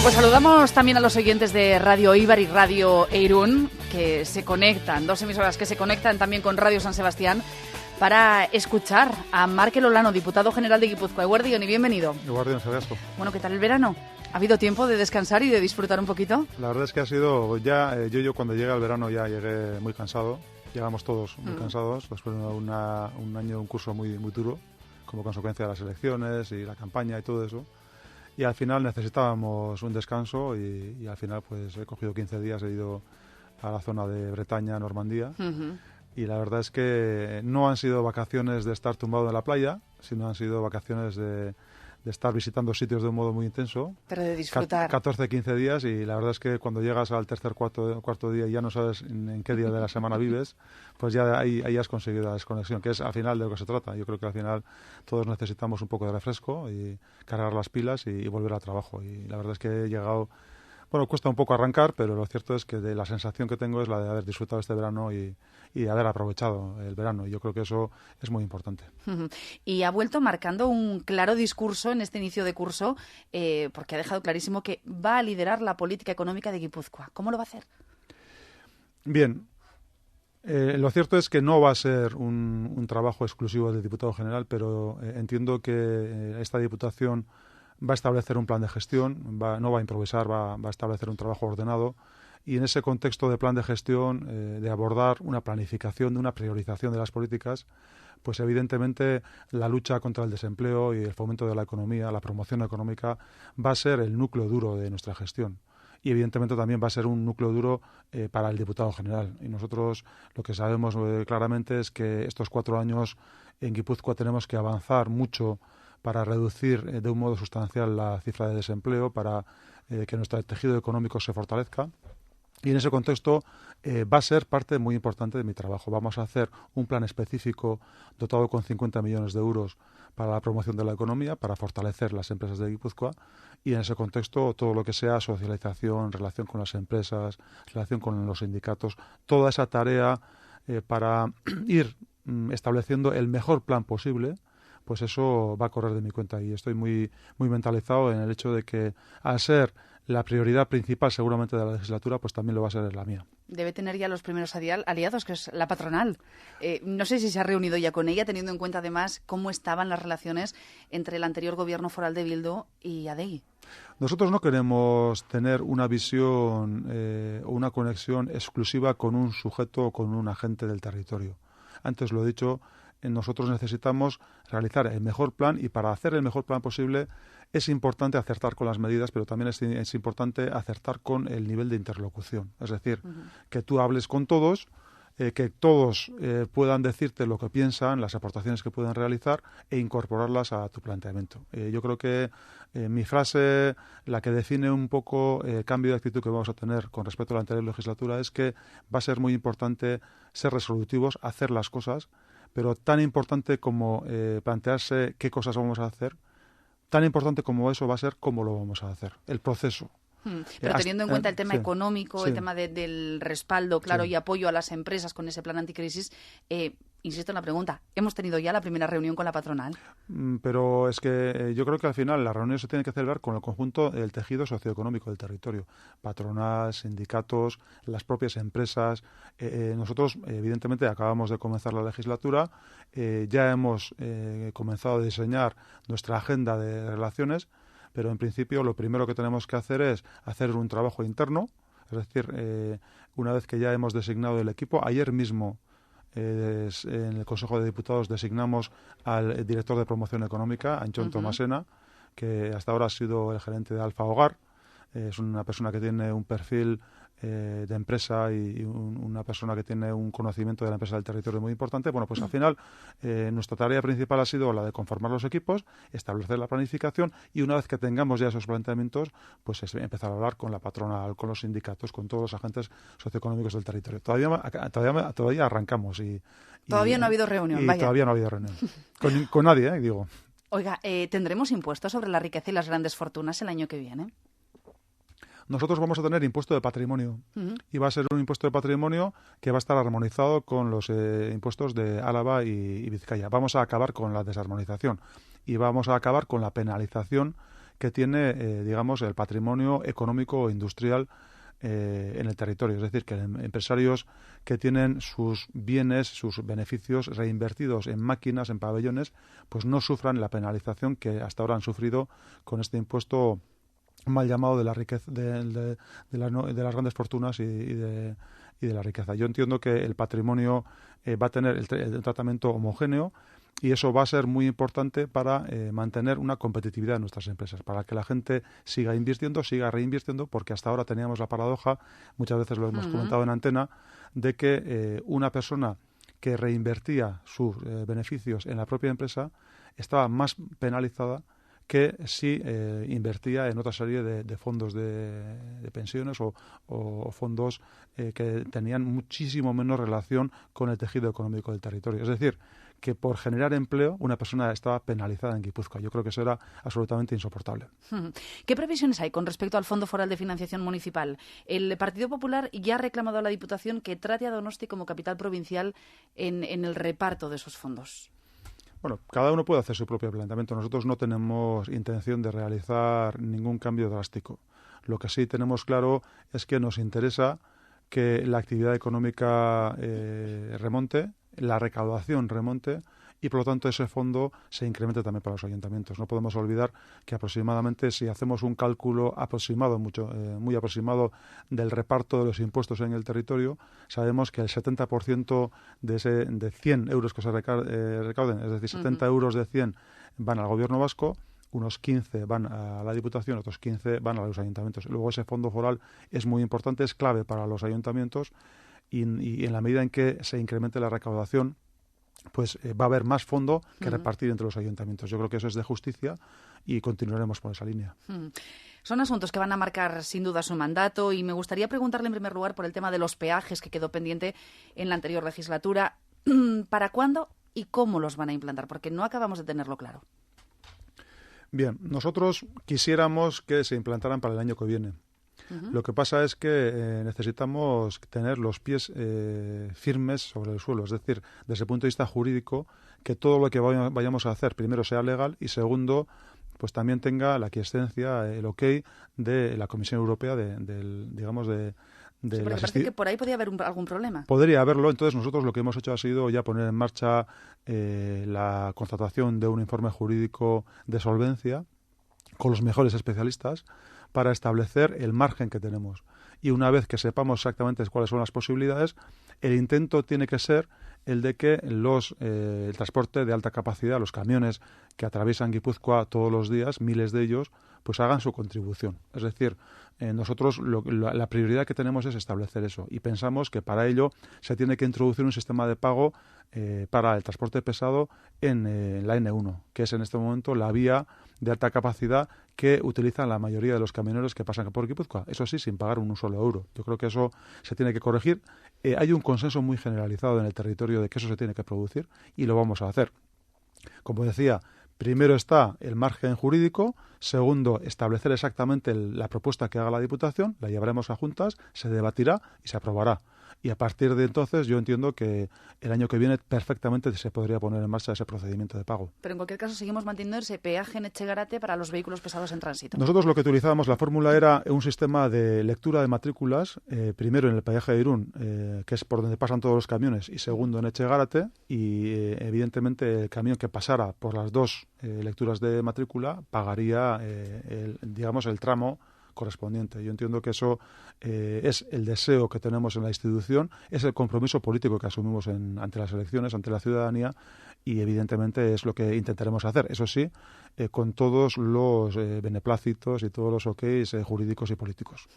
Pues saludamos también a los oyentes de Radio Eibar y Radio Eirún, que se conectan, dos emisoras que se conectan también con Radio San Sebastián, para escuchar a Markel Olano, diputado general de Guipúzcoa. Eguardión, y bienvenido. Eguardión, Sebastián. Bueno, ¿qué tal el verano? ¿Ha habido tiempo de descansar y de disfrutar un poquito? La verdad es que ha sido ya, yo cuando llega el verano ya llegué muy cansado. Llegamos todos muy cansados después de un año, un curso muy duro, como consecuencia de las elecciones y la campaña y todo eso. Y al final necesitábamos un descanso y al final pues he cogido 15 días, he ido a la zona de Bretaña, Normandía. Y la verdad es que no han sido vacaciones de estar tumbado en la playa, sino han sido vacaciones de estar visitando sitios de un modo muy intenso. Pero de disfrutar. 14, 15 días y la verdad es que cuando llegas al tercer, cuarto día y ya no sabes en qué día de la semana vives, pues ya ahí has conseguido la desconexión, que es al final de lo que se trata. Yo creo que al final todos necesitamos un poco de refresco y cargar las pilas y volver al trabajo. Y la verdad es que he llegado... Bueno, cuesta un poco arrancar, pero lo cierto es que la sensación que tengo es la de haber disfrutado este verano y haber aprovechado el verano. Y yo creo que eso es muy importante. Y ha vuelto marcando un claro discurso en este inicio de curso, porque ha dejado clarísimo que va a liderar la política económica de Guipúzcoa. ¿Cómo lo va a hacer? Bien. Lo cierto es que no va a ser un trabajo exclusivo del diputado general, pero entiendo que esta diputación va a establecer un plan de gestión, no va a improvisar, va a establecer un trabajo ordenado y en ese contexto de plan de gestión, de abordar una planificación, de una priorización de las políticas, pues evidentemente la lucha contra el desempleo y el fomento de la economía, la promoción económica, va a ser el núcleo duro de nuestra gestión. Y evidentemente también va a ser un núcleo duro para el diputado general. Y nosotros lo que sabemos claramente es que estos 4 años en Guipúzcoa tenemos que avanzar mucho para reducir de un modo sustancial la cifra de desempleo, para que nuestro tejido económico se fortalezca. Y en ese contexto va a ser parte muy importante de mi trabajo. Vamos a hacer un plan específico dotado con 50 millones de euros para la promoción de la economía, para fortalecer las empresas de Guipúzcoa. Y en ese contexto todo lo que sea socialización, relación con las empresas, relación con los sindicatos, toda esa tarea para ir estableciendo el mejor plan posible, pues eso va a correr de mi cuenta y estoy muy mentalizado en el hecho de que al ser la prioridad principal seguramente de la legislatura, pues también lo va a ser la mía. Debe tener ya los primeros aliados, que es la patronal. No sé si se ha reunido ya con ella, teniendo en cuenta además cómo estaban las relaciones entre el anterior gobierno foral de Bildu y Adegi. Nosotros no queremos tener una visión o una conexión exclusiva con un sujeto o con un agente del territorio. Antes lo he dicho, nosotros necesitamos realizar el mejor plan y para hacer el mejor plan posible es importante acertar con las medidas, pero también es importante acertar con el nivel de interlocución. Es decir, que tú hables con todos, que todos puedan decirte lo que piensan, las aportaciones que puedan realizar e incorporarlas a tu planteamiento. Yo creo que mi frase, la que define un poco el cambio de actitud que vamos a tener con respecto a la anterior legislatura, es que va a ser muy importante ser resolutivos, hacer las cosas, pero tan importante como plantearse qué cosas vamos a hacer, tan importante como eso va a ser cómo lo vamos a hacer, el proceso. Pero teniendo en cuenta el tema económico, sí. El tema del respaldo, claro, Sí. y apoyo a las empresas con ese plan anticrisis, insisto en la pregunta, ¿hemos tenido ya la primera reunión con la patronal? Pero es que yo creo que al final la reunión se tiene que celebrar con el conjunto del tejido socioeconómico del territorio. Patronal, sindicatos, las propias empresas. Nosotros, evidentemente, acabamos de comenzar la legislatura. Ya hemos comenzado a diseñar nuestra agenda de relaciones, pero en principio lo primero que tenemos que hacer es hacer un trabajo interno. Es decir, una vez que ya hemos designado el equipo, ayer mismo en el Consejo de Diputados designamos al director de promoción económica, Antxon Tomasena, que hasta ahora ha sido el gerente de Alfa Hogar. Es una persona que tiene un perfil de empresa y una persona que tiene un conocimiento de la empresa del territorio muy importante. Bueno, pues al final nuestra tarea principal ha sido la de conformar los equipos, establecer la planificación y una vez que tengamos ya esos planteamientos, pues empezar a hablar con la patronal, con los sindicatos, con todos los agentes socioeconómicos del territorio. Todavía arrancamos Todavía no ha habido reunión, y vaya. Todavía no ha habido reunión. Con nadie, digo. Oiga, ¿tendremos impuestos sobre la riqueza y las grandes fortunas el año que viene? Nosotros vamos a tener impuesto de patrimonio y va a ser un impuesto de patrimonio que va a estar armonizado con los impuestos de Álava y Vizcaya. Vamos a acabar con la desarmonización y vamos a acabar con la penalización que tiene, digamos, el patrimonio económico o industrial en el territorio. Es decir, que empresarios que tienen sus bienes, sus beneficios reinvertidos en máquinas, en pabellones, pues no sufran la penalización que hasta ahora han sufrido con este impuesto mal llamado de la riqueza, de las grandes fortunas y de la riqueza. Yo entiendo que el patrimonio va a tener el tratamiento homogéneo, y eso va a ser muy importante para mantener una competitividad en nuestras empresas, para que la gente siga invirtiendo, siga reinvirtiendo, porque hasta ahora teníamos la paradoja, muchas veces lo hemos comentado en antena, de que una persona que reinvertía sus beneficios en la propia empresa estaba más penalizada que si invertía en otra serie de fondos de pensiones o fondos que tenían muchísimo menos relación con el tejido económico del territorio. Es decir, que por generar empleo una persona estaba penalizada en Guipúzcoa. Yo creo que eso era absolutamente insoportable. ¿Qué previsiones hay con respecto al Fondo Foral de Financiación Municipal? El Partido Popular ya ha reclamado a la Diputación que trate a Donosti como capital provincial en el reparto de esos fondos. Bueno, cada uno puede hacer su propio planteamiento. Nosotros no tenemos intención de realizar ningún cambio drástico. Lo que sí tenemos claro es que nos interesa que la actividad económica remonte, la recaudación remonte, y por lo tanto ese fondo se incremente también para los ayuntamientos. No podemos olvidar que aproximadamente, si hacemos un cálculo aproximado, muy aproximado del reparto de los impuestos en el territorio, sabemos que el 70% de 100 euros que se recauden, es decir, 70 euros de 100 van al gobierno vasco, unos 15 van a la Diputación, otros 15 van a los ayuntamientos. Luego ese fondo foral es muy importante, es clave para los ayuntamientos, y en la medida en que se incremente la recaudación, pues va a haber más fondo que repartir entre los ayuntamientos. Yo creo que eso es de justicia y continuaremos por esa línea. Son asuntos que van a marcar sin duda su mandato, y me gustaría preguntarle en primer lugar por el tema de los peajes que quedó pendiente en la anterior legislatura. ¿Para cuándo y cómo los van a implantar? Porque no acabamos de tenerlo claro. Bien, nosotros quisiéramos que se implantaran para el año que viene. Lo que pasa es que necesitamos tener los pies firmes sobre el suelo, es decir, desde el punto de vista jurídico, que todo lo que vayamos a hacer, primero, sea legal, y segundo, pues también tenga la aquiescencia, el ok de la Comisión Europea, digamos, de sí, porque parece que por ahí podría haber algún problema. Podría haberlo. Entonces nosotros lo que hemos hecho ha sido ya poner en marcha la constatación de un informe jurídico de solvencia con los mejores especialistas para establecer el margen que tenemos. Y una vez que sepamos exactamente cuáles son las posibilidades, el intento tiene que ser el de que el transporte de alta capacidad, los camiones que atraviesan Guipúzcoa todos los días, miles de ellos, pues hagan su contribución. Es decir, nosotros la prioridad que tenemos es establecer eso, y pensamos que para ello se tiene que introducir un sistema de pago para el transporte pesado en la N1, que es en este momento la vía de alta capacidad que utilizan la mayoría de los camioneros que pasan por Guipúzcoa. Eso sí, sin pagar un solo euro. Yo creo que eso se tiene que corregir. Hay un consenso muy generalizado en el territorio de que eso se tiene que producir, y lo vamos a hacer. Como decía, primero está el margen jurídico, segundo, establecer exactamente la propuesta que haga la Diputación, la llevaremos a juntas, se debatirá y se aprobará. Y a partir de entonces yo entiendo que el año que viene perfectamente se podría poner en marcha ese procedimiento de pago. Pero en cualquier caso seguimos manteniendo ese peaje en Etxegarate para los vehículos pesados en tránsito. Nosotros lo que utilizábamos, la fórmula era un sistema de lectura de matrículas, primero en el peaje de Irún, que es por donde pasan todos los camiones, y segundo en Etxegarate, y evidentemente el camión que pasara por las dos lecturas de matrícula pagaría el tramo correspondiente. Yo entiendo que eso es el deseo que tenemos en la institución, es el compromiso político que asumimos ante las elecciones, ante la ciudadanía, y evidentemente es lo que intentaremos hacer. Eso sí, con todos los beneplácitos y todos los ok's jurídicos y políticos.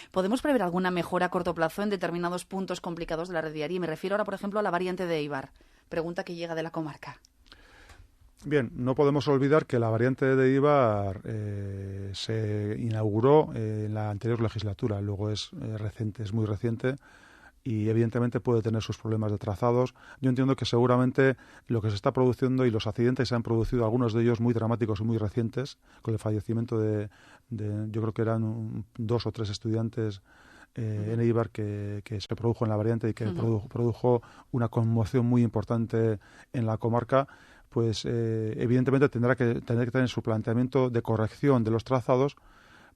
¿Podemos prever alguna mejora a corto plazo en determinados puntos complicados de la red viaria? Y me refiero ahora, por ejemplo, a la variante de Eibar. Pregunta que llega de la comarca. Bien, no podemos olvidar que la variante de Eibar se inauguró en la anterior legislatura, luego es reciente, es muy reciente, y evidentemente puede tener sus problemas de trazados. Yo entiendo que seguramente lo que se está produciendo, y los accidentes se han producido, algunos de ellos muy dramáticos y muy recientes, con el fallecimiento de yo creo que eran 2 o 3 estudiantes en Eibar que se produjo en la variante y que produjo una conmoción muy importante en la comarca. pues evidentemente tendrá que tener su planteamiento de corrección de los trazados,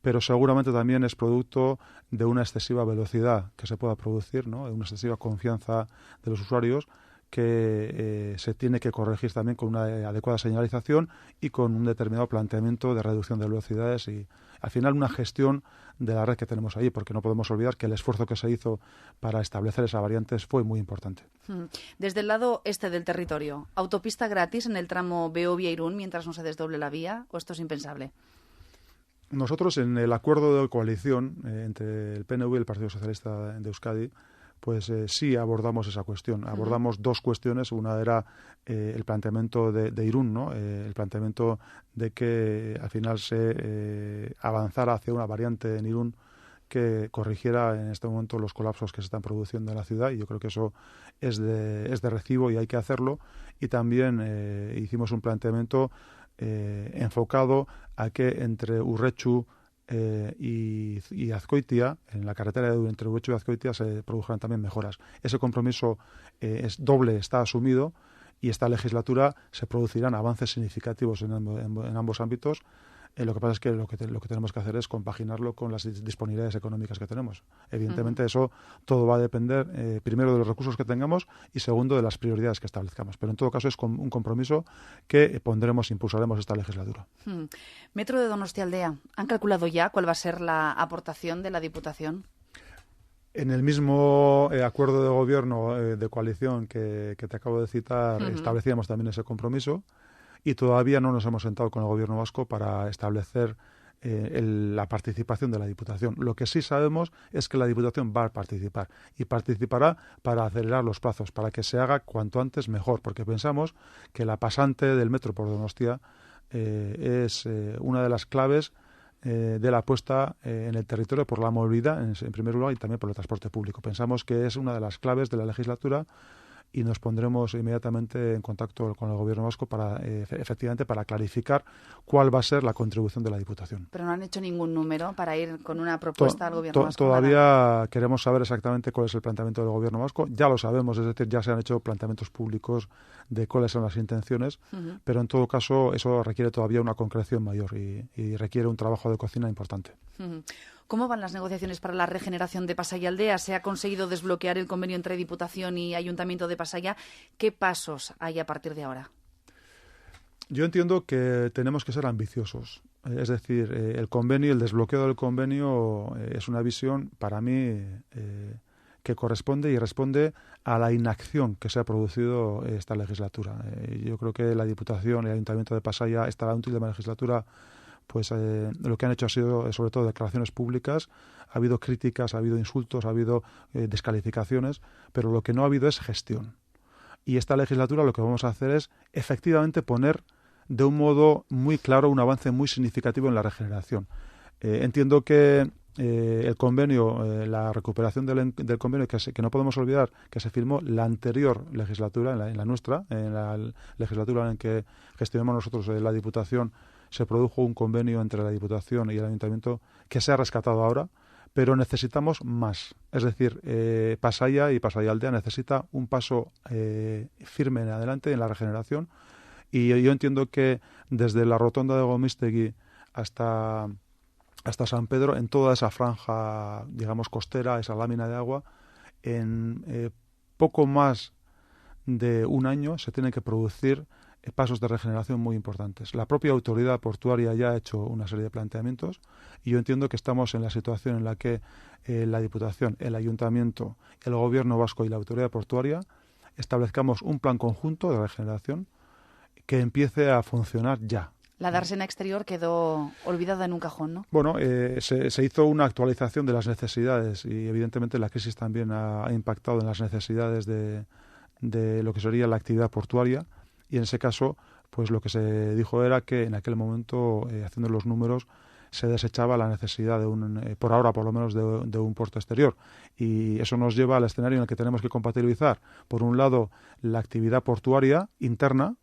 pero seguramente también es producto de una excesiva velocidad que se pueda producir, ¿no? De una excesiva confianza de los usuarios que se tiene que corregir también con una adecuada señalización y con un determinado planteamiento de reducción de velocidades y, al final, una gestión de la red que tenemos ahí, porque no podemos olvidar que el esfuerzo que se hizo para establecer esas variantes fue muy importante. Desde el lado este del territorio, ¿autopista gratis en el tramo Beovia-Irún mientras no se desdoble la vía, o esto es impensable? Nosotros, en el acuerdo de coalición entre el PNV y el Partido Socialista de Euskadi, pues sí abordamos esa cuestión. Abordamos dos cuestiones. Una era el planteamiento de Irún, ¿no? El planteamiento de que al final se avanzara hacia una variante en Irún que corrigiera en este momento los colapsos que se están produciendo en la ciudad, y yo creo que eso es de recibo y hay que hacerlo. Y también hicimos un planteamiento enfocado a que entre Urretxu y Azkoitia, en la carretera entre Urretxu y Azkoitia, se produjeran también mejoras. Ese compromiso es doble, está asumido, y esta legislatura se producirán avances significativos en ambos ámbitos. Lo que pasa es que lo que tenemos que hacer es compaginarlo con las disponibilidades económicas que tenemos. Evidentemente, eso todo va a depender, primero, de los recursos que tengamos y, segundo, de las prioridades que establezcamos. Pero, en todo caso, es un compromiso que impulsaremos esta legislatura. Metro de Donostialdea. ¿Han calculado ya cuál va a ser la aportación de la Diputación? En el mismo acuerdo de gobierno de coalición que te acabo de citar, establecíamos también ese compromiso. Y todavía no nos hemos sentado con el Gobierno vasco para establecer la participación de la Diputación. Lo que sí sabemos es que la Diputación va a participar, y participará para acelerar los plazos, para que se haga cuanto antes mejor, porque pensamos que la pasante del metro por Donostia es una de las claves de la apuesta en el territorio por la movilidad, en primer lugar, y también por el transporte público. Pensamos que es una de las claves de la legislatura, y nos pondremos inmediatamente en contacto con el Gobierno vasco para efectivamente para clarificar cuál va a ser la contribución de la Diputación. Pero no han hecho ningún número para ir con una propuesta al Gobierno vasco. Todavía queremos saber exactamente cuál es el planteamiento del Gobierno vasco. Ya lo sabemos, es decir, ya se han hecho planteamientos públicos de cuáles son las intenciones, pero en todo caso eso requiere todavía una concreción mayor y requiere un trabajo de cocina importante. ¿Cómo van las negociaciones para la regeneración de Pasaia Aldea? ¿Se ha conseguido desbloquear el convenio entre Diputación y Ayuntamiento de Pasaia? ¿Qué pasos hay a partir de ahora? Yo entiendo que tenemos que ser ambiciosos. Es decir, el convenio, el desbloqueo del convenio es una visión, para mí, que corresponde y responde a la inacción que se ha producido esta legislatura. Yo creo que la Diputación y el Ayuntamiento de Pasaia, esta última legislatura, pues lo que han hecho ha sido sobre todo declaraciones públicas. Ha habido críticas, ha habido insultos, ha habido descalificaciones, pero lo que no ha habido es gestión. Y esta legislatura lo que vamos a hacer es efectivamente poner de un modo muy claro un avance muy significativo en la regeneración. Entiendo que el convenio, la recuperación del convenio, que no podemos olvidar que se firmó la anterior legislatura, en la nuestra, en la legislatura en que gestionamos nosotros la Diputación, se produjo un convenio entre la Diputación y el Ayuntamiento que se ha rescatado ahora, pero necesitamos más. Es decir, Pasaia y Pasaia Aldea necesita un paso firme en adelante en la regeneración, y yo entiendo que desde la rotonda de Gomistegui hasta San Pedro, en toda esa franja, digamos, costera, esa lámina de agua, en poco más de un año se tienen que producir pasos de regeneración muy importantes. La propia autoridad portuaria ya ha hecho una serie de planteamientos, y yo entiendo que estamos en la situación en la que la Diputación, el Ayuntamiento, el Gobierno vasco y la autoridad portuaria establezcamos un plan conjunto de regeneración que empiece a funcionar ya. La dársena exterior quedó olvidada en un cajón, ¿no? Bueno, se hizo una actualización de las necesidades, y evidentemente la crisis también ha impactado en las necesidades de lo que sería la actividad portuaria. Y en ese caso, pues lo que se dijo era que en aquel momento, haciendo los números, se desechaba la necesidad de por ahora por lo menos, de un puerto exterior. Y eso nos lleva al escenario en el que tenemos que compatibilizar, por un lado, la actividad portuaria interna,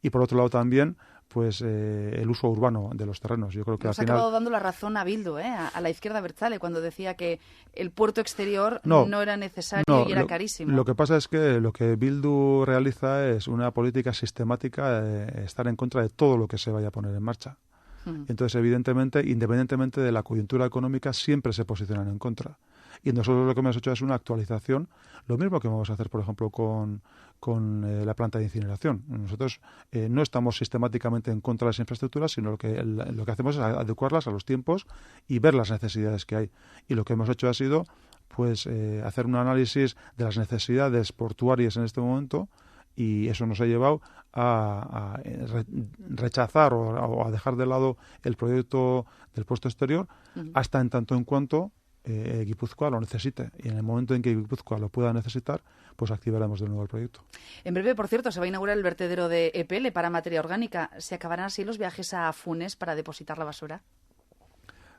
y por otro lado también, pues el uso urbano de los terrenos. Yo creo que Nos al ha final acabado dando la razón a Bildu, a la izquierda abertzale, cuando decía que el puerto exterior no era necesario y era carísimo. Lo que pasa es que lo que Bildu realiza es una política sistemática de estar en contra de todo lo que se vaya a poner en marcha. Entonces, evidentemente, independientemente de la coyuntura económica, siempre se posicionan en contra. Y nosotros lo que hemos hecho es una actualización, lo mismo que vamos a hacer, por ejemplo, con la planta de incineración. Nosotros no estamos sistemáticamente en contra de las infraestructuras, sino lo que hacemos es adecuarlas a los tiempos y ver las necesidades que hay. Y lo que hemos hecho ha sido pues hacer un análisis de las necesidades portuarias en este momento, y eso nos ha llevado a rechazar o a dejar de lado el proyecto del puerto exterior hasta en tanto en cuanto Guipúzcoa lo necesite. Y en el momento en que Guipúzcoa lo pueda necesitar, pues activaremos de nuevo el proyecto. En breve, por cierto, se va a inaugurar el vertedero de EPL para materia orgánica. ¿Se acabarán así los viajes a Funes para depositar la basura?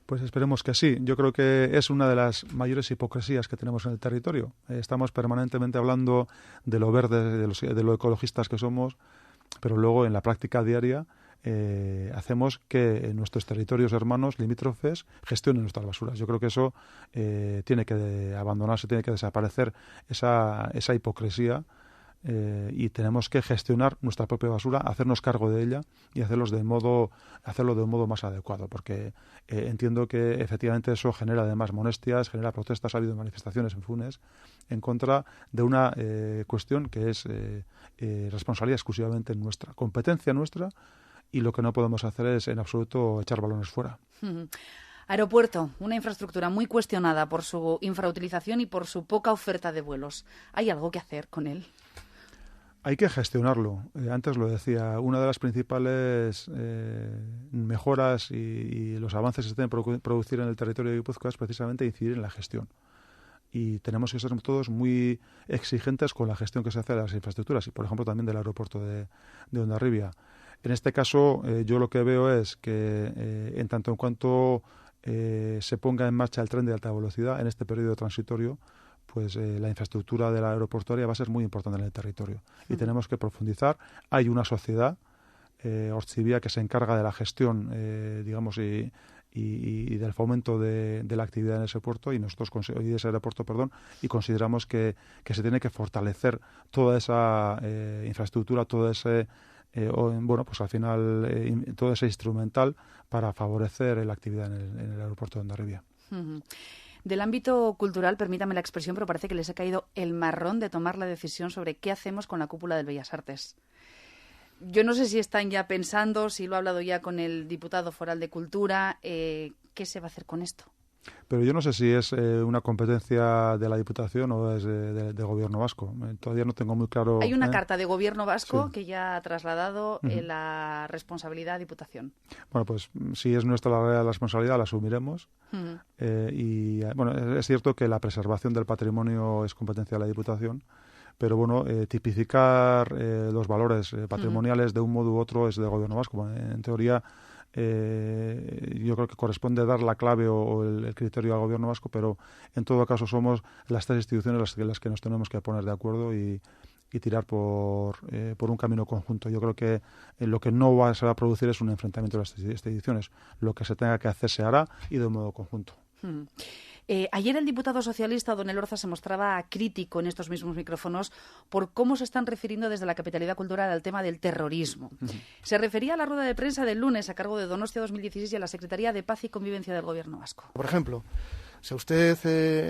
Pues esperemos que sí. Yo creo que es una de las mayores hipocresías que tenemos en el territorio. Estamos permanentemente hablando de lo verde, de lo ecologistas que somos, pero luego en la práctica diaria hacemos que nuestros territorios hermanos limítrofes gestionen nuestras basuras. Yo creo que eso tiene que abandonarse, tiene que desaparecer esa hipocresía. Y tenemos que gestionar nuestra propia basura, hacernos cargo de ella y hacerlo de un modo más adecuado, porque entiendo que efectivamente eso genera además molestias, genera protestas. Ha habido manifestaciones en Funes en contra de una cuestión que es responsabilidad exclusivamente nuestra, competencia nuestra, y lo que no podemos hacer es en absoluto echar balones fuera. Aeropuerto, una infraestructura muy cuestionada por su infrautilización y por su poca oferta de vuelos. ¿Hay algo que hacer con él? Hay que gestionarlo. Antes lo decía, una de las principales mejoras y los avances que se deben producir en el territorio de Guipúzcoa es precisamente incidir en la gestión. Y tenemos que ser todos muy exigentes con la gestión que se hace de las infraestructuras y, por ejemplo, también del aeropuerto de Hondarribia. En este caso, yo lo que veo es que en tanto en cuanto se ponga en marcha el tren de alta velocidad en este periodo transitorio, pues la infraestructura de la aeroportuaria va a ser muy importante en el territorio. Y tenemos que profundizar. Hay una sociedad, Ortzibia, que se encarga de la gestión, digamos, y del fomento de la actividad en ese puerto y de ese aeropuerto, y consideramos que se tiene que fortalecer toda esa infraestructura, todo ese pues al final todo ese instrumental para favorecer la actividad en el aeropuerto de Hondarribia. Del ámbito cultural, permítame la expresión, pero parece que les ha caído el marrón de tomar la decisión sobre qué hacemos con la cúpula del Bellas Artes. Yo no sé si están ya pensando, si lo ha hablado ya con el diputado foral de Cultura, ¿qué se va a hacer con esto? Pero yo no sé si es una competencia de la Diputación o es de Gobierno vasco. Todavía no tengo muy claro. Hay una carta de Gobierno vasco sí, que ya ha trasladado la responsabilidad a Diputación. Bueno, pues si es nuestra la responsabilidad, la asumiremos. Y bueno, es cierto que la preservación del patrimonio es competencia de la Diputación, pero bueno, tipificar los valores patrimoniales de un modo u otro es de Gobierno vasco. En teoría, yo creo que corresponde dar la clave o el criterio al Gobierno vasco, pero en todo caso somos las tres instituciones las que nos tenemos que poner de acuerdo y tirar por un camino conjunto. Yo creo que lo que no se va a producir es un enfrentamiento de las instituciones. Lo que se tenga que hacer se hará y de un modo conjunto. Ayer el diputado socialista, don Elorza, se mostraba crítico en estos mismos micrófonos por cómo se están refiriendo desde la capitalidad cultural al tema del terrorismo. Se refería a la rueda de prensa del lunes a cargo de Donostia 2016 y a la Secretaría de Paz y Convivencia del Gobierno vasco. Por ejemplo, si a usted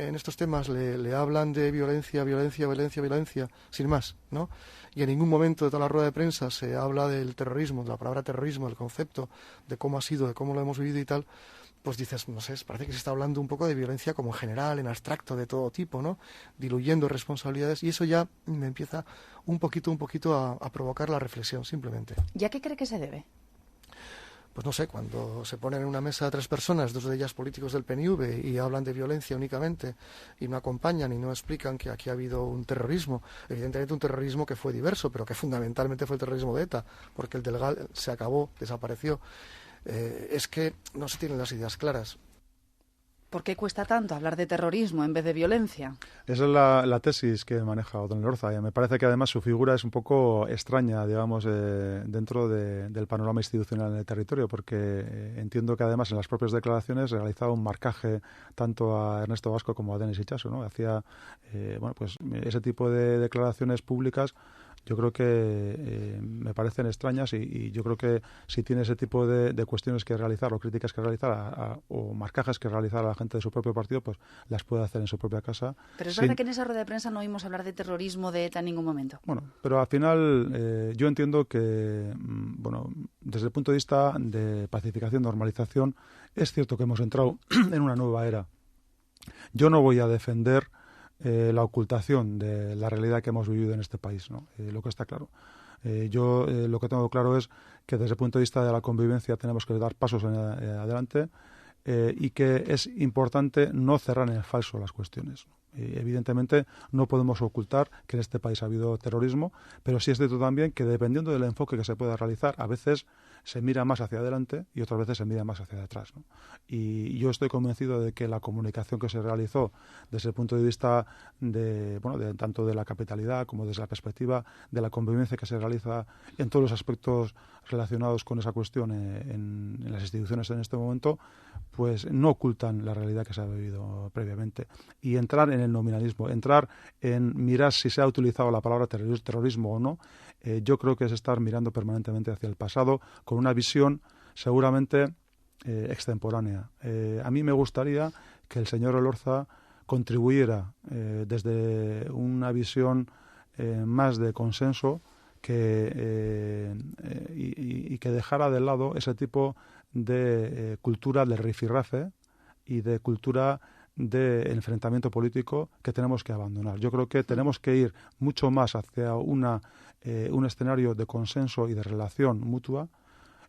en estos temas le hablan de violencia, sin más, ¿no? Y en ningún momento de toda la rueda de prensa se habla del terrorismo, de la palabra terrorismo, del concepto, de cómo ha sido, de cómo lo hemos vivido y tal, pues dices, no sé, parece que se está hablando un poco de violencia como en general, en abstracto, de todo tipo, ¿no? Diluyendo responsabilidades, y eso ya me empieza un poquito a provocar la reflexión, simplemente. ¿Y a qué cree que se debe? Pues no sé, cuando se ponen en una mesa de 3 personas, 2 de ellas políticos del PNV, y hablan de violencia únicamente, y no acompañan y no explican que aquí ha habido un terrorismo, evidentemente un terrorismo que fue diverso, pero que fundamentalmente fue el terrorismo de ETA, porque el del GAL se acabó, desapareció. Es que no se tienen las ideas claras. ¿Por qué cuesta tanto hablar de terrorismo en vez de violencia? Esa es la tesis que maneja O'Donnell Orza. Y me parece que además su figura es un poco extraña, digamos, dentro del panorama institucional en el territorio, porque entiendo que además en las propias declaraciones realizaba un marcaje tanto a Ernesto Vasco como a Denis Itxaso, ¿no? Hacía, pues ese tipo de declaraciones públicas. Yo creo que me parecen extrañas y yo creo que si tiene ese tipo de cuestiones que realizar o críticas que realizar o marcajes que realizar a la gente de su propio partido, pues las puede hacer en su propia casa. Pero es verdad que en esa rueda de prensa no oímos hablar de terrorismo de ETA en ningún momento. Bueno, pero al final yo entiendo que, bueno, desde el punto de vista de pacificación, normalización, es cierto que hemos entrado en una nueva era. Yo no voy a defender la ocultación de la realidad que hemos vivido en este país, ¿no? Lo que está claro. Yo lo que tengo claro es que desde el punto de vista de la convivencia tenemos que dar pasos adelante y que es importante no cerrar en el falso las cuestiones, ¿no? Evidentemente no podemos ocultar que en este país ha habido terrorismo, pero sí es cierto también que dependiendo del enfoque que se pueda realizar, a veces se mira más hacia adelante y otras veces se mira más hacia atrás, ¿no? Y yo estoy convencido de que la comunicación que se realizó desde el punto de vista tanto de la capitalidad como desde la perspectiva de la convivencia que se realiza en todos los aspectos relacionados con esa cuestión en las instituciones en este momento, pues no ocultan la realidad que se ha vivido previamente. Y entrar en el nominalismo, entrar en mirar si se ha utilizado la palabra terrorismo o no, yo creo que es estar mirando permanentemente hacia el pasado con una visión seguramente extemporánea. A mí me gustaría que el señor Elorza contribuyera desde una visión más de consenso y que dejara de lado ese tipo de cultura del rifirrafe y de cultura de enfrentamiento político que tenemos que abandonar. Yo creo que tenemos que ir mucho más hacia un escenario de consenso y de relación mutua.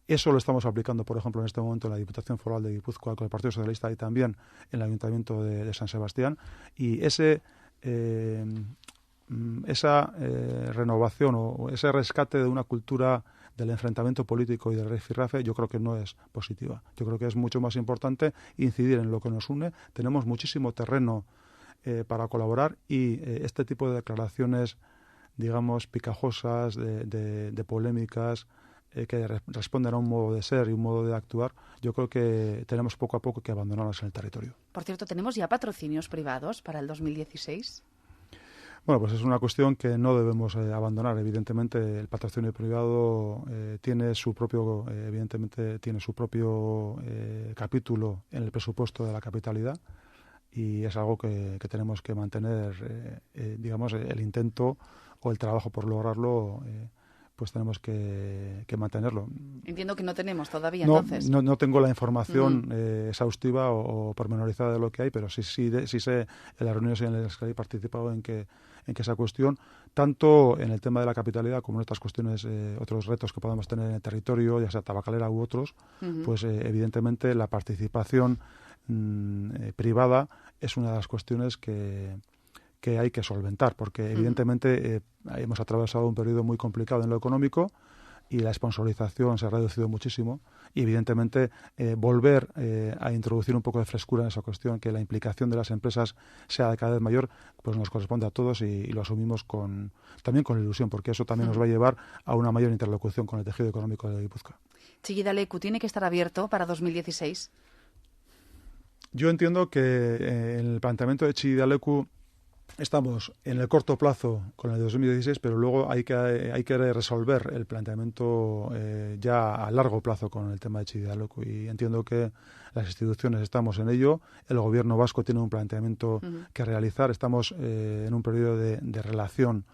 Eso lo estamos aplicando, por ejemplo, en este momento en la Diputación Foral de Guipúzcoa con el Partido Socialista y también en el Ayuntamiento de San Sebastián. Y esa renovación o ese rescate de una cultura del enfrentamiento político y del rifirrafe yo creo que no es positiva. Yo creo que es mucho más importante incidir en lo que nos une. Tenemos muchísimo terreno para colaborar y este tipo de declaraciones, digamos, picajosas, de polémicas, que responden a un modo de ser y un modo de actuar, yo creo que tenemos poco a poco que abandonarlas en el territorio. Por cierto, ¿tenemos ya patrocinios privados para el 2016? Bueno, pues es una cuestión que no debemos abandonar. Evidentemente, el patrocinio privado tiene su propio capítulo en el presupuesto de la capitalidad y es algo que tenemos que mantener, digamos, el intento o el trabajo por lograrlo. Pues tenemos que mantenerlo. Entiendo que no tenemos todavía, no, entonces. No tengo la información exhaustiva o pormenorizada de lo que hay, pero sí sé en las reuniones en las que he participado en que esa cuestión, tanto en el tema de la capitalidad como en otras cuestiones, otros retos que podamos tener en el territorio, ya sea tabacalera u otros, pues evidentemente la participación privada es una de las cuestiones que hay que solventar, porque evidentemente hemos atravesado un periodo muy complicado en lo económico y la sponsorización se ha reducido muchísimo y evidentemente volver a introducir un poco de frescura en esa cuestión, que la implicación de las empresas sea cada vez mayor, pues nos corresponde a todos y lo asumimos también con ilusión, porque eso también nos va a llevar a una mayor interlocución con el tejido económico de Guipúzcoa. Chillida Leku, ¿tiene que estar abierto para 2016? Yo entiendo que en el planteamiento de Chillida Leku estamos en el corto plazo con el de 2016, pero luego hay que resolver el planteamiento ya a largo plazo con el tema de Chillida Leku. Y entiendo que las instituciones estamos en ello. El gobierno vasco tiene un planteamiento que realizar. Estamos en un periodo de relación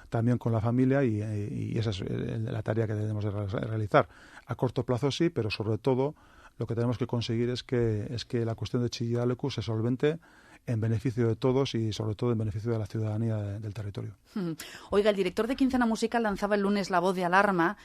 también con la familia y esa es la tarea que debemos de realizar. A corto plazo sí, pero sobre todo lo que tenemos que conseguir es que la cuestión de Chillida Leku se solvente en beneficio de todos y sobre todo en beneficio de la ciudadanía del territorio. Oiga, el director de Quincena Musical lanzaba el lunes la voz de alarma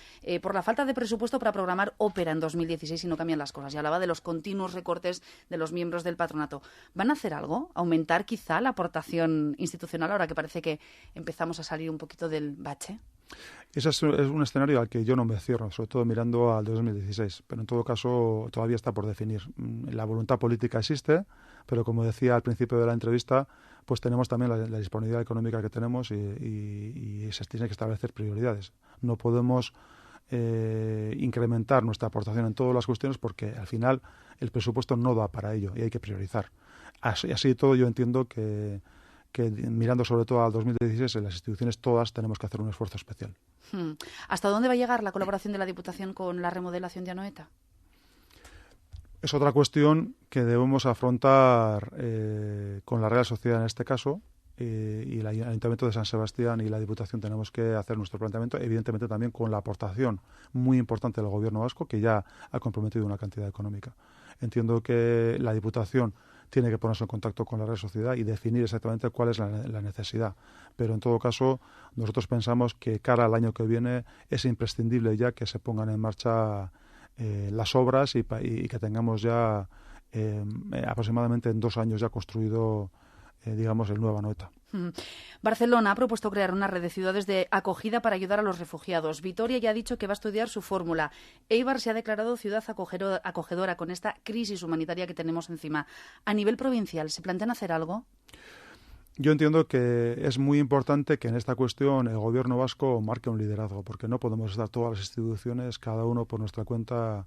por la falta de presupuesto para programar ópera en 2016 si no cambian las cosas. Y hablaba de los continuos recortes de los miembros del patronato. ¿Van a hacer algo? ¿Aumentar quizá la aportación institucional ahora que parece que empezamos a salir un poquito del bache? Ese es un escenario al que yo no me cierro, sobre todo mirando al 2016, pero en todo caso todavía está por definir. La voluntad política existe, pero como decía al principio de la entrevista, pues tenemos también la disponibilidad económica que tenemos y se tiene que establecer prioridades. No podemos incrementar nuestra aportación en todas las cuestiones porque al final el presupuesto no da para ello y hay que priorizar. Así todo yo entiendo que mirando sobre todo al 2016, en las instituciones todas tenemos que hacer un esfuerzo especial. ¿Hasta dónde va a llegar la colaboración de la Diputación con la remodelación de Anoeta? Es otra cuestión que debemos afrontar con la Real Sociedad en este caso, y el Ayuntamiento de San Sebastián y la Diputación tenemos que hacer nuestro planteamiento, evidentemente también con la aportación muy importante del Gobierno vasco, que ya ha comprometido una cantidad económica. Entiendo que la Diputación tiene que ponerse en contacto con la Real Sociedad y definir exactamente cuál es la necesidad. Pero en todo caso, nosotros pensamos que cara al año que viene es imprescindible ya que se pongan en marcha las obras y que tengamos ya aproximadamente en 2 años ya construido digamos, el nuevo Anoeta. Barcelona ha propuesto crear una red de ciudades de acogida para ayudar a los refugiados. Vitoria ya ha dicho que va a estudiar su fórmula. Eibar se ha declarado ciudad acogedora con esta crisis humanitaria que tenemos encima. A nivel provincial, ¿se plantean hacer algo? Yo entiendo que es muy importante que en esta cuestión el Gobierno vasco marque un liderazgo, porque no podemos estar todas las instituciones, cada uno por nuestra cuenta,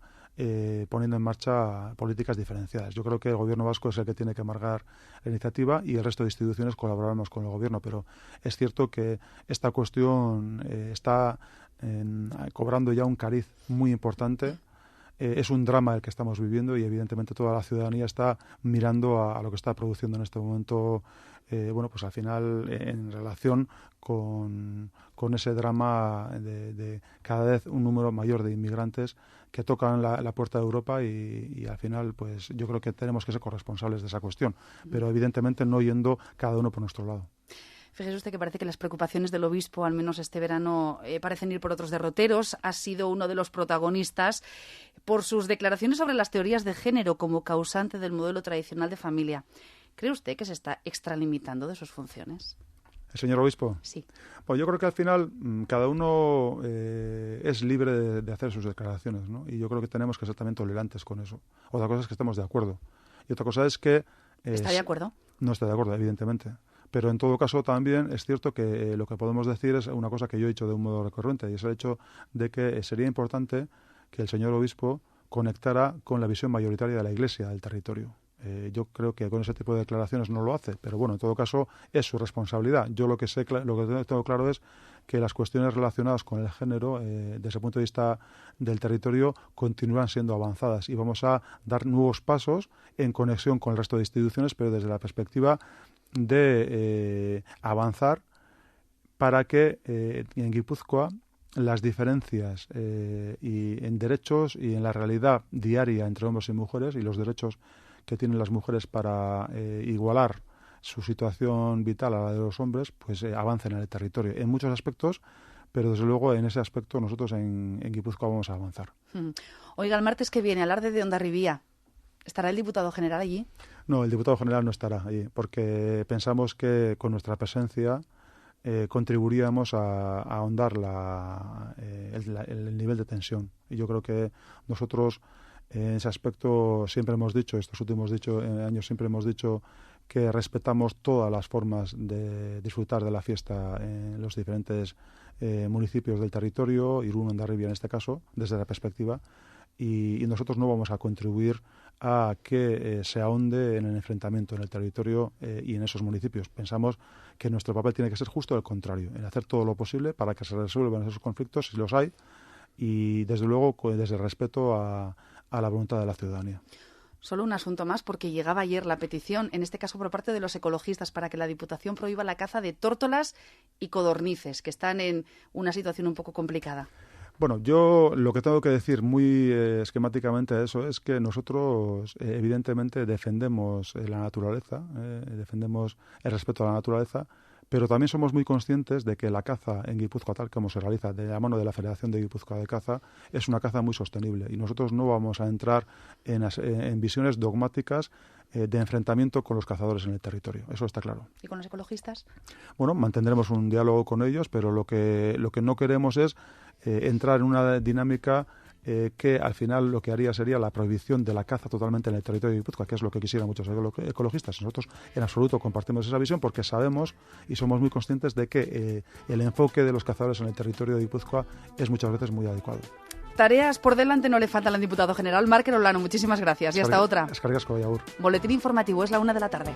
poniendo en marcha políticas diferenciadas. Yo creo que el Gobierno vasco es el que tiene que marcar la iniciativa y el resto de instituciones colaboraremos con el Gobierno, pero es cierto que esta cuestión está cobrando ya un cariz muy importante. Es un drama el que estamos viviendo y evidentemente toda la ciudadanía está mirando a lo que está produciendo en este momento, bueno, pues al final en relación con ese drama de cada vez un número mayor de inmigrantes que tocan la puerta de Europa y al final pues yo creo que tenemos que ser corresponsables de esa cuestión, pero evidentemente no yendo cada uno por nuestro lado. Fíjese usted que parece que las preocupaciones del obispo, al menos este verano, parecen ir por otros derroteros. Ha sido uno de los protagonistas por sus declaraciones sobre las teorías de género como causante del modelo tradicional de familia. ¿Cree usted que se está extralimitando de sus funciones? ¿El señor obispo? Sí. Pues yo creo que al final cada uno es libre de hacer sus declaraciones, ¿no? Y yo creo que tenemos que ser también tolerantes con eso. Otra cosa es que estemos de acuerdo. Y otra cosa es que... ¿Está de acuerdo? No estoy de acuerdo, evidentemente. Pero en todo caso también es cierto que lo que podemos decir es una cosa que yo he dicho de un modo recurrente, y es el hecho de que sería importante que el señor obispo conectara con la visión mayoritaria de la Iglesia del territorio. Yo creo que con ese tipo de declaraciones no lo hace, pero bueno, en todo caso es su responsabilidad. Yo lo que tengo claro es que las cuestiones relacionadas con el género, desde el punto de vista del territorio, continúan siendo avanzadas y vamos a dar nuevos pasos en conexión con el resto de instituciones, pero desde la perspectiva de avanzar para que en Guipúzcoa las diferencias y en derechos y en la realidad diaria entre hombres y mujeres y los derechos que tienen las mujeres para igualar su situación vital a la de los hombres, pues avancen en el territorio en muchos aspectos, pero desde luego en ese aspecto nosotros en Guipúzcoa vamos a avanzar. Oiga, el martes que viene, alarde de Hondarribía, ¿estará el diputado general allí? No, el diputado general no estará allí, porque pensamos que con nuestra presencia contribuiríamos a ahondar el nivel de tensión. Y yo creo que nosotros en ese aspecto siempre hemos dicho, estos últimos años siempre hemos dicho que respetamos todas las formas de disfrutar de la fiesta en los diferentes municipios del territorio, Irún, Hondarribia en este caso, desde la perspectiva, y nosotros no vamos a contribuir a que se ahonde en el enfrentamiento en el territorio y en esos municipios. Pensamos que nuestro papel tiene que ser justo el contrario, en hacer todo lo posible para que se resuelvan esos conflictos, si los hay, y desde luego desde el respeto a la voluntad de la ciudadanía. Solo un asunto más, porque llegaba ayer la petición, en este caso por parte de los ecologistas, para que la Diputación prohíba la caza de tórtolas y codornices, que están en una situación un poco complicada. Bueno, yo lo que tengo que decir muy esquemáticamente a eso es que nosotros evidentemente defendemos la naturaleza, defendemos el respeto a la naturaleza, pero también somos muy conscientes de que la caza en Guipúzcoa, tal como se realiza de la mano de la Federación de Guipúzcoa de Caza, es una caza muy sostenible y nosotros no vamos a entrar en visiones dogmáticas de enfrentamiento con los cazadores en el territorio. Eso está claro. ¿Y con los ecologistas? Bueno, mantendremos un diálogo con ellos, pero lo que no queremos es entrar en una dinámica que al final lo que haría sería la prohibición de la caza totalmente en el territorio de Guipúzcoa, que es lo que quisieran muchos ecologistas. Nosotros en absoluto compartimos esa visión porque sabemos y somos muy conscientes de que el enfoque de los cazadores en el territorio de Guipúzcoa es muchas veces muy adecuado. Tareas por delante no le faltan al diputado general Markel Olano. Muchísimas gracias y hasta otra. Eskerrik asko, Agur. Boletín informativo, es la 1 de la tarde.